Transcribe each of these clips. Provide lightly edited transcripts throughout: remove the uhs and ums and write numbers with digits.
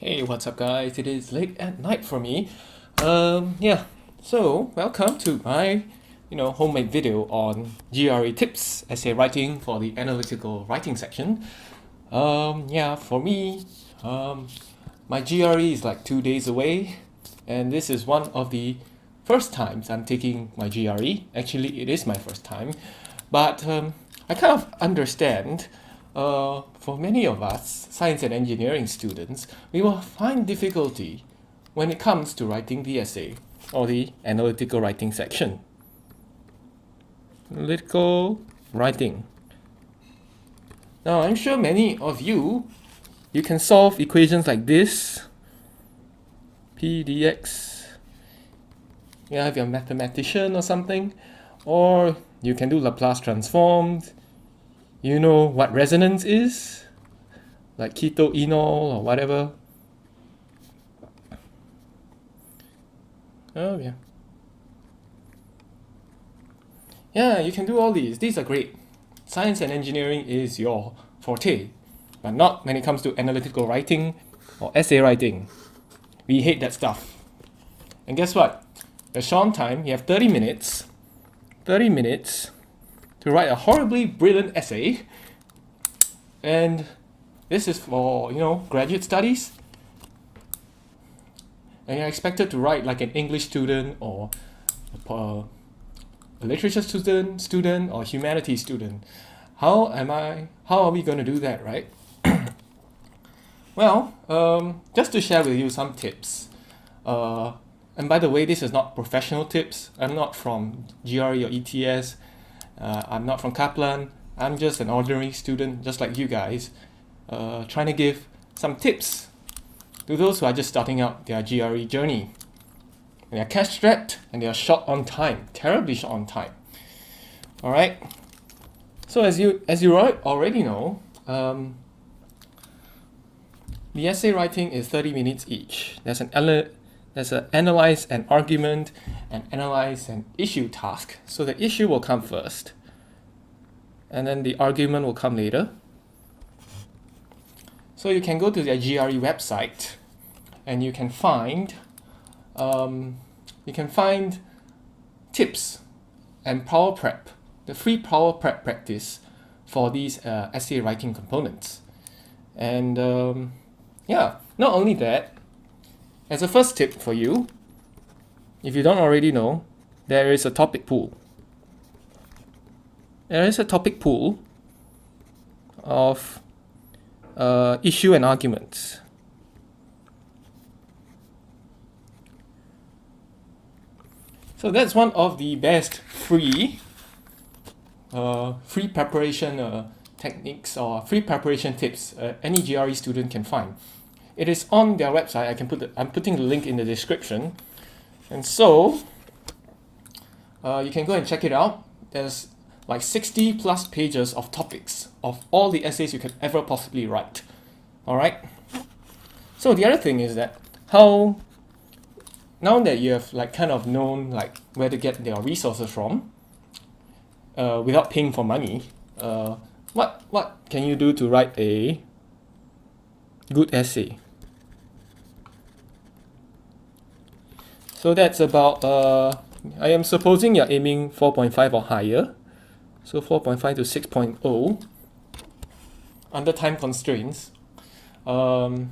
Hey, what's up guys? It is late at night for me. So welcome to my, homemade video on GRE tips, essay writing for the analytical writing section. For me, my GRE is like 2 days away, and this is one of the first times I'm taking my GRE. Actually, it is my first time, but I kind of understand. For many of us, science and engineering students, we will find difficulty when it comes to writing the essay or the analytical writing section. Analytical writing. Now, I'm sure many of you can solve equations like this. P dx. You have your mathematician or something, or you can do Laplace transforms. You know what resonance is, like keto enol or whatever. Oh yeah. Yeah, you can do all these. These are great. Science and engineering is your forte, but not when it comes to analytical writing or essay writing. We hate that stuff. And guess what? The Sean time, you have 30 minutes. 30 minutes to write a horribly brilliant essay, and this is for graduate studies, and you're expected to write like an English student or a literature student or humanities student. How are we going to do that, right? Well, just to share with you some tips, and by the way, this is not professional tips. I'm not from GRE or ETS. I'm not from Kaplan. I'm just an ordinary student, just like you guys, trying to give some tips to those who are just starting out their GRE journey. And they're cash strapped and they are short on time, terribly short on time. All right. So as you already know, the essay writing is 30 minutes each. There's an analyze an argument and analyze an issue task. So the issue will come first, and then the argument will come later. So you can go to the GRE website, and you can find tips and power prep, the free power prep practice for these essay writing components. And not only that. As a first tip for you, if you don't already know, there is a topic pool. There is a topic pool of issue and arguments. So that's one of the best free preparation techniques or free preparation tips any GRE student can find. It is on their website. I'm putting the link in the description, and so you can go and check it out. There's like 60 plus pages of topics of all the essays you could ever possibly write. All right. So the other thing is that now that you have like kind of known like where to get their resources from, without paying for money, what can you do to write a good essay? So that's about, I am supposing you're aiming 4.5 or higher. So 4.5 to 6.0 under time constraints. So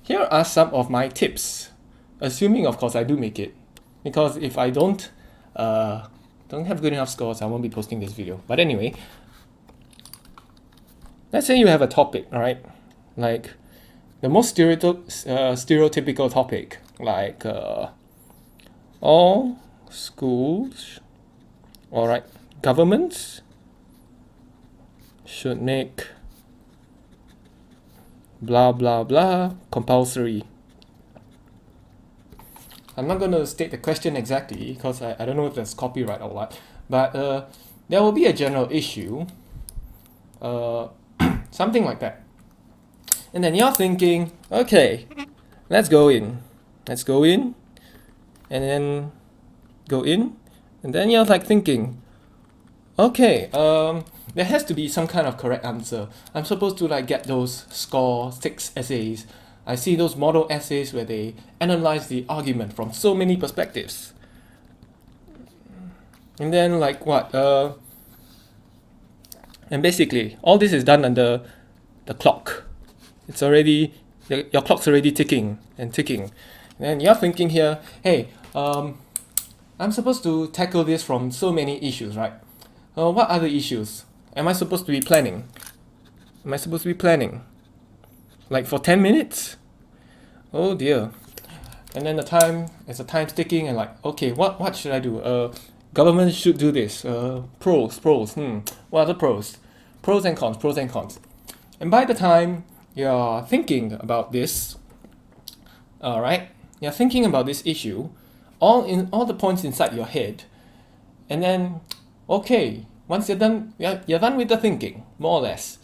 here are some of my tips, assuming of course I do make it, because if I don't have good enough scores, I won't be posting this video. But anyway, let's say you have a topic, right? Like the most stereotypical topic, like all schools, all right, governments should make blah blah blah compulsory. I'm not going to state the question exactly because I don't know if there's copyright or what, but there will be a general issue, something like that. And then you're thinking, okay, let's go in, and then go in, and then you're like thinking, okay, there has to be some kind of correct answer. I'm supposed to like get those score 6 essays. I see those model essays where they analyze the argument from so many perspectives. And then like what? And basically, all this is done under the clock. It's already, your clock's already ticking and ticking. And you're thinking here, hey, I'm supposed to tackle this from so many issues, right? What other issues? Am I supposed to be planning? Am I supposed to be planning? Like for 10 minutes? Oh dear. And then the time's ticking and like, okay, what should I do? Government should do this. Pros. What are the pros? Pros and cons. And by the time you're thinking about this, alright, you're thinking about this issue, all the points inside your head, and then, okay, once you're done with the thinking, more or less.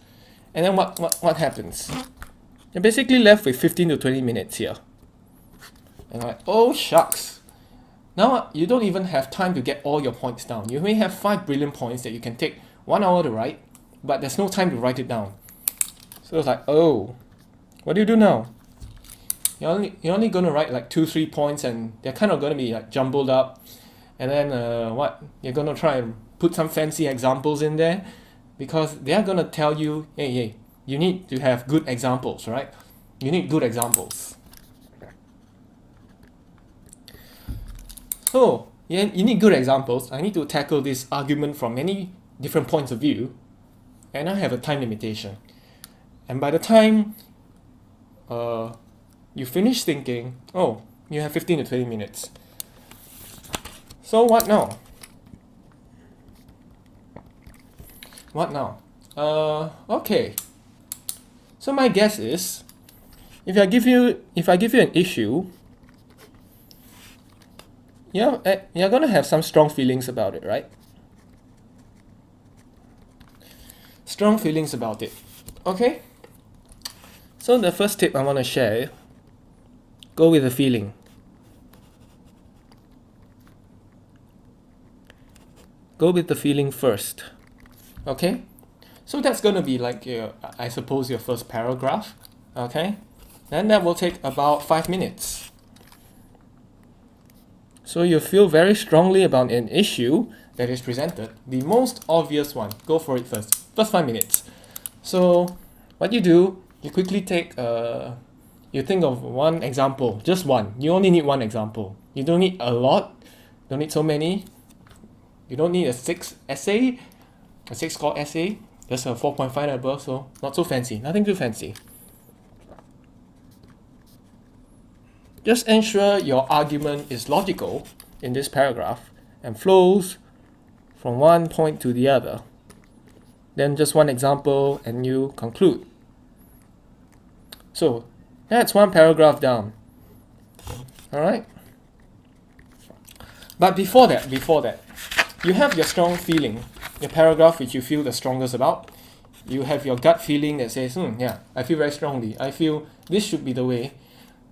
And then what happens? You're basically left with 15 to 20 minutes here. And like, oh shucks. Now you don't even have time to get all your points down. You may have 5 brilliant points that you can take 1 hour to write, but there's no time to write it down. So it's like, oh, what do you do now? You're only gonna write like 2-3 points, and they're kind of gonna be like jumbled up. And then you're gonna try and put some fancy examples in there, because they're gonna tell you, hey, you need to have good examples, right? You need good examples. So you need good examples. I need to tackle this argument from many different points of view, and I have a time limitation. And by the time you finish thinking, oh, you have 15 to 20 minutes. So what now? Okay. So my guess is, if I give you an issue, you're gonna have some strong feelings about it, right? Strong feelings about it. Okay? So the first tip I want to share, go with the feeling. Go with the feeling first. Okay? So that's going to be like, I suppose, your first paragraph. Okay? Then that will take about 5 minutes. So you feel very strongly about an issue that is presented. The most obvious one. Go for it first. First 5 minutes. So what you do, you quickly take, you think of one example. Just one. You only need one example. You don't need a lot. Don't need so many. You don't need a 6 score essay. Just a 4.5 and above, so not so fancy. Nothing too fancy. Just ensure your argument is logical in this paragraph and flows from one point to the other. Then just one example and you conclude. So that's one paragraph down. Alright? But before that, you have your strong feeling, your paragraph which you feel the strongest about. You have your gut feeling that says, yeah, I feel very strongly. I feel this should be the way.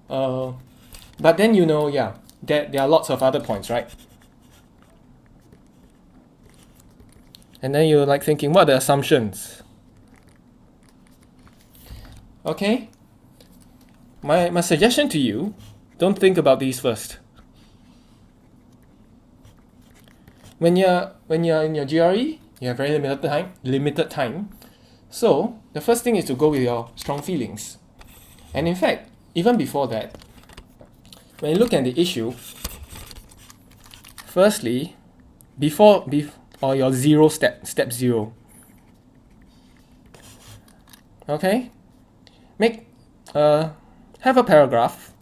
But then there are lots of other points, right? And then you're like thinking, what are the assumptions? Okay? My suggestion to you, don't think about these first. When you're in your GRE, you have very limited time. So the first thing is to go with your strong feelings. And in fact, even before that, when you look at the issue, firstly, or your step 0. Okay? Have a paragraph.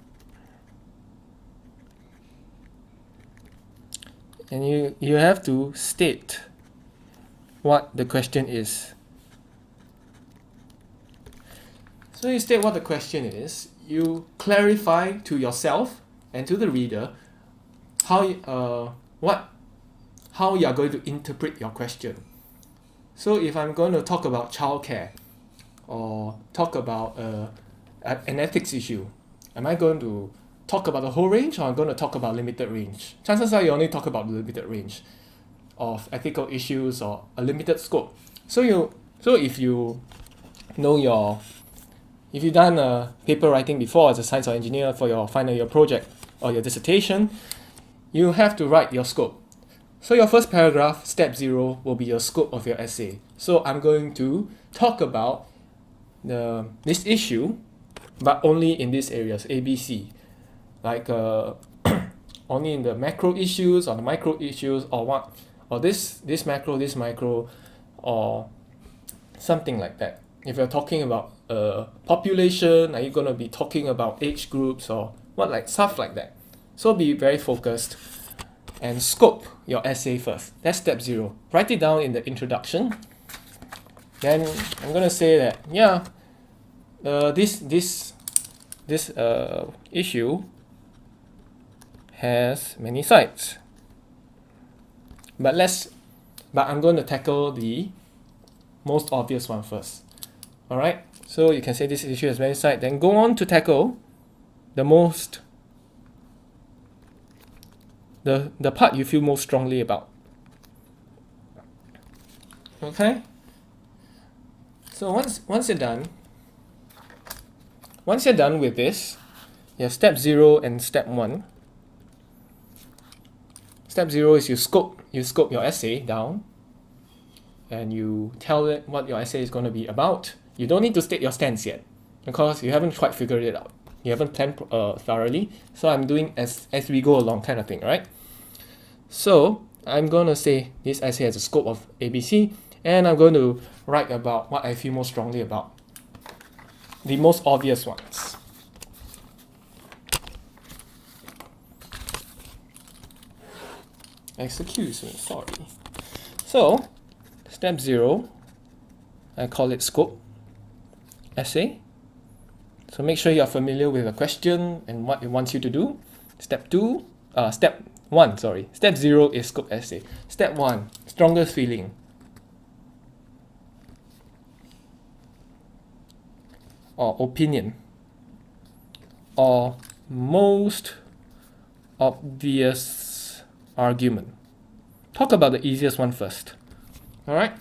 And you have to state what the question is. So you state what the question is. You clarify to yourself and to the reader how you are going to interpret your question. So if I'm going to talk about childcare or talk about an ethics issue, am I going to talk about the whole range, or I'm going to talk about limited range? Chances are you only talk about the limited range of ethical issues or a limited scope. So if you know if you've done paper writing before as a science or engineer for your final year project or your dissertation, you have to write your scope. So your first paragraph, step 0, will be your scope of your essay. So I'm going to talk about this issue, but only in these areas, A, B, C. Like only in the macro issues or the micro issues or what, or this micro, or something like that. If you're talking about population, are you going to be talking about age groups or what, like stuff like that. So be very focused and scope your essay first. That's step 0. Write it down in the introduction. Then I'm going to say that, yeah, this issue has many sides. But I'm going to tackle the most obvious one first. Alright, so you can say this issue has many sides, then go on to tackle the part you feel most strongly about. Okay? So once you're done with this, you have step 0 and step 1. Step 0 is you scope your essay down and you tell it what your essay is going to be about. You don't need to state your stance yet because you haven't quite figured it out. You haven't planned thoroughly. So I'm doing as we go along kind of thing, right? So I'm going to say this essay has a scope of ABC, and I'm going to write about what I feel most strongly about. The most obvious ones. Excuse me, sorry. So, step 0, I call it scope essay. So make sure you're familiar with the question and what it wants you to do. Step 1, Step 0 is scope essay. Step 1, strongest feeling. Or opinion. Or most obvious argument. Talk about the easiest one first. Alright?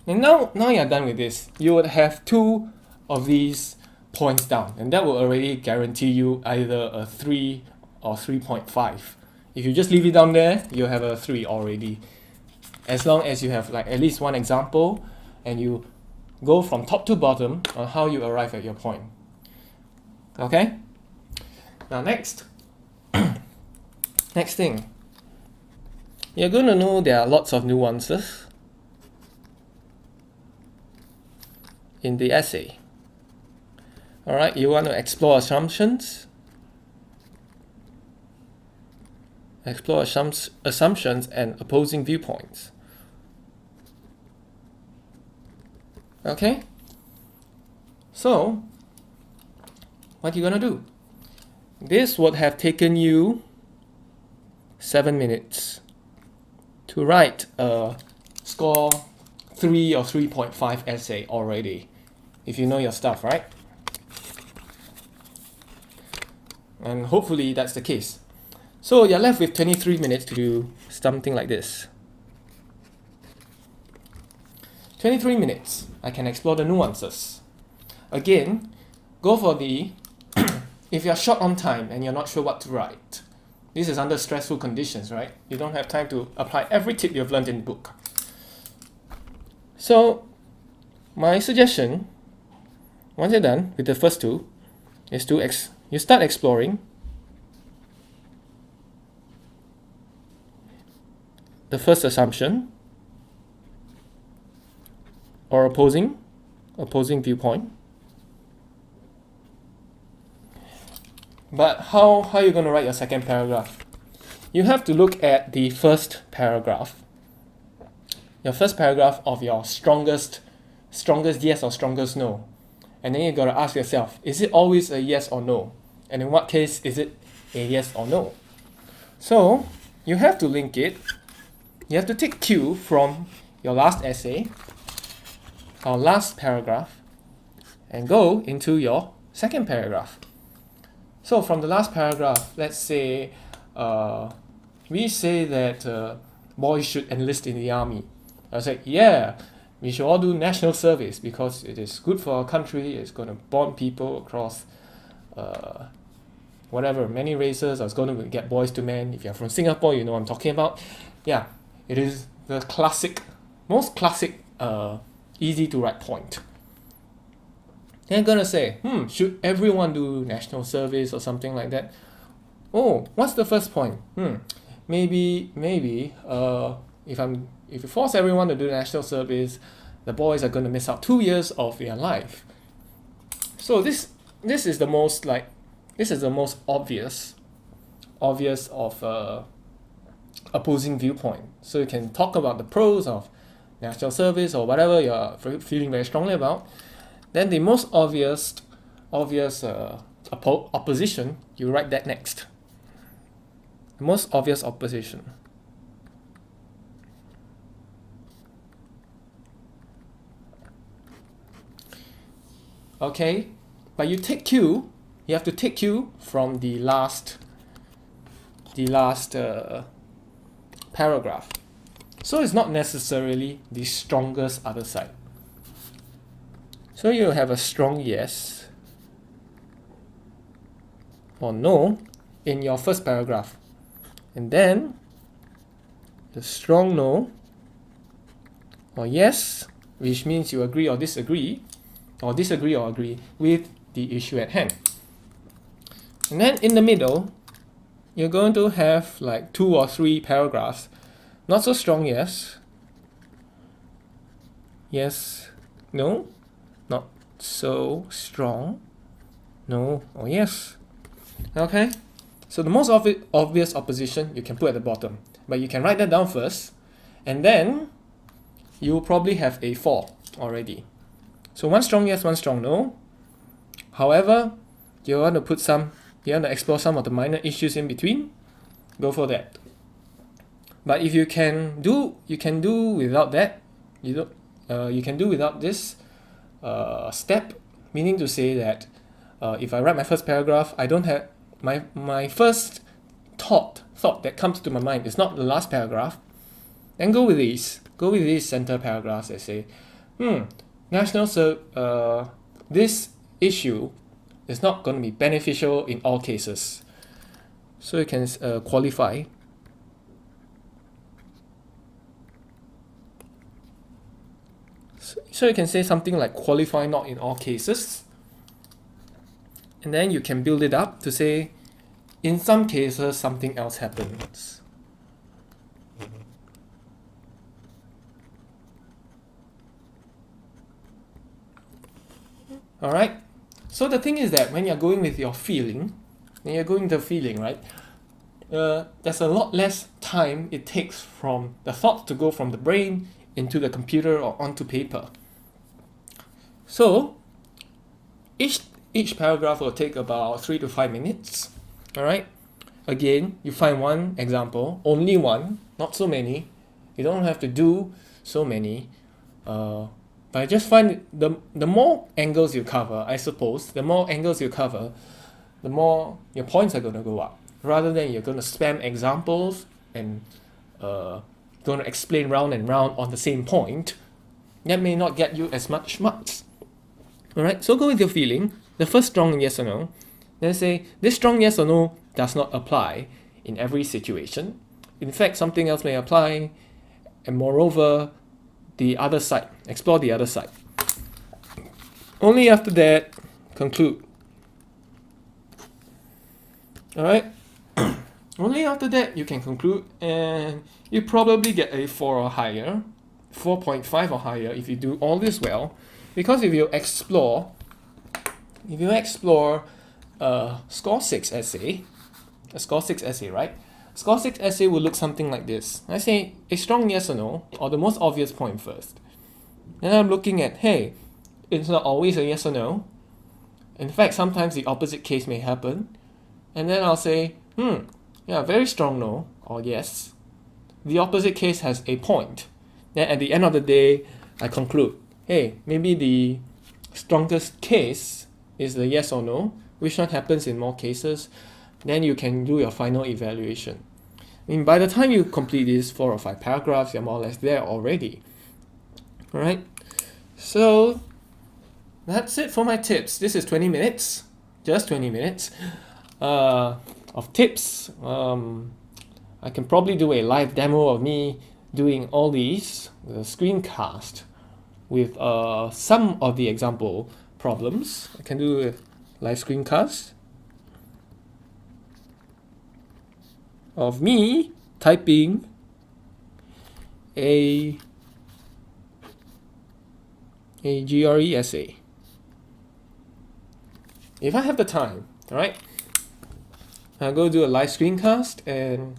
And now you're done with this. You would have 2 of these points down, and that will already guarantee you either a 3 or 3.5. If you just leave it down there, you'll have a 3 already. As long as you have like at least one example and you go from top to bottom on how you arrive at your point. Okay? Now next thing. You're going to know there are lots of nuances in the essay. Alright, you want to explore assumptions. Explore assumptions and opposing viewpoints. Okay? So, what are you going to do? This would have taken you 7 minutes to write a score 3 or 3.5 essay already, if you know your stuff, right? And hopefully that's the case. So you're left with 23 minutes to do something like this. 23 minutes, I can explore the nuances. Again, go for the, if you're short on time and you're not sure what to write, this is under stressful conditions, right? You don't have time to apply every tip you've learned in the book. So, my suggestion, once you're done with the first 2, is to you start exploring the first assumption or opposing viewpoint. But how are you going to write your second paragraph? You have to look at the first paragraph. Your first paragraph of your strongest yes or strongest no. And then you got to ask yourself, is it always a yes or no? And in what case is it a yes or no? So you have to link it. You have to take cue from your last essay or last paragraph and go into your second paragraph. So from the last paragraph, let's say we say that boys should enlist in the army. I say, yeah, we should all do national service because it is good for our country. It's going to bond people across whatever, many races. I was going to get boys to men. If you're from Singapore, you know what I'm talking about. Yeah, it is the most classic, easy to write point. Then I'm going to say, should everyone do national service or something like that? Oh, what's the first point? Maybe, if you force everyone to do national service, the boys are going to miss out 2 years of their life. So this is the most obvious of opposing viewpoint. So you can talk about the pros of national service or whatever you're feeling very strongly about. Then the most obvious opposition, you write that next. The most obvious opposition. Okay, but you have to take cue from the last paragraph. So it's not necessarily the strongest other side. So you have a strong yes or no in your first paragraph. And then the strong no or yes, which means you agree or disagree or agree with the issue at hand. And then in the middle, you're going to have like 2 or 3 paragraphs. Not so strong yes, no, not so strong, no or yes. Okay, so the most obvious opposition you can put at the bottom, but you can write that down first, and then you'll probably have a 4 already. So one strong yes, one strong no. However, you want to explore some of the minor issues in between, go for that. But if you can do without that, you can do without this step, meaning to say that if I write my first paragraph, I don't have my first thought that comes to my mind is not the last paragraph, then go with these center paragraphs that say, this issue is not going to be beneficial in all cases. So you can qualify. So you can say something like qualify not in all cases. And then you can build it up to say, in some cases, something else happens. Alright, so the thing is that when you're going with your feeling, right, there's a lot less time it takes from the thought to go from the brain into the computer or onto paper. So each paragraph will take about 3 to 5 minutes. Alright, again, you find one example, only one, not so many. You don't have to do so many. But I just find the more angles you cover, I suppose, the more your points are going to go up. Rather than you're going to spam examples and going to explain round and round on the same point, that may not get you as much marks. Alright, so go with your feeling. The first strong yes or no. Then say, this strong yes or no does not apply in every situation. In fact, something else may apply. And moreover, the other side. Explore the other side. Only after that, conclude. Alright? Only after that you can conclude, and you probably get a 4 or higher, 4.5 or higher if you do all this well. Because if you explore score 6 essay, a score 6 essay, right? Score 6 essay will look something like this. I say a strong yes or no, or the most obvious point first. Then I'm looking at, hey, it's not always a yes or no. In fact, sometimes the opposite case may happen. And then I'll say, yeah, very strong no, or yes. The opposite case has a point. Then at the end of the day, I conclude, hey, maybe the strongest case is the yes or no, which one happens in more cases. Then you can do your final evaluation. I mean, by the time you complete these 4 or 5 paragraphs, you're more or less there already. All right. So that's it for my tips. This is 20 minutes, just 20 minutes of tips. I can probably do a live demo of me doing all these, the screencast, with some of the example problems. I can do a live screencast of me typing a GRE essay. If I have the time, all right, I'll go do a live screencast. And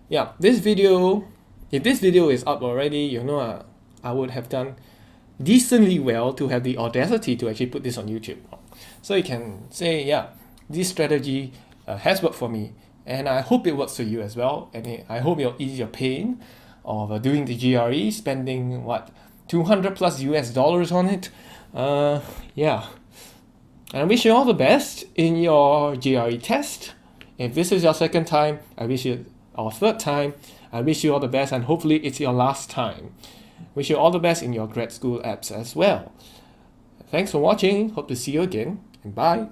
yeah, this video, if this video is up already, you know, I would have done decently well to have the audacity to actually put this on YouTube. So you can say, yeah, this strategy has worked for me, and I hope it works for you as well. And I hope it'll ease your pain of doing the GRE, spending what, $200+ US on it. Yeah. And I wish you all the best in your GRE test. If this is your second time, I wish you, or third time, I wish you all the best, and hopefully it's your last time. Wish you all the best in your grad school apps as well. Thanks for watching. Hope to see you again, and bye.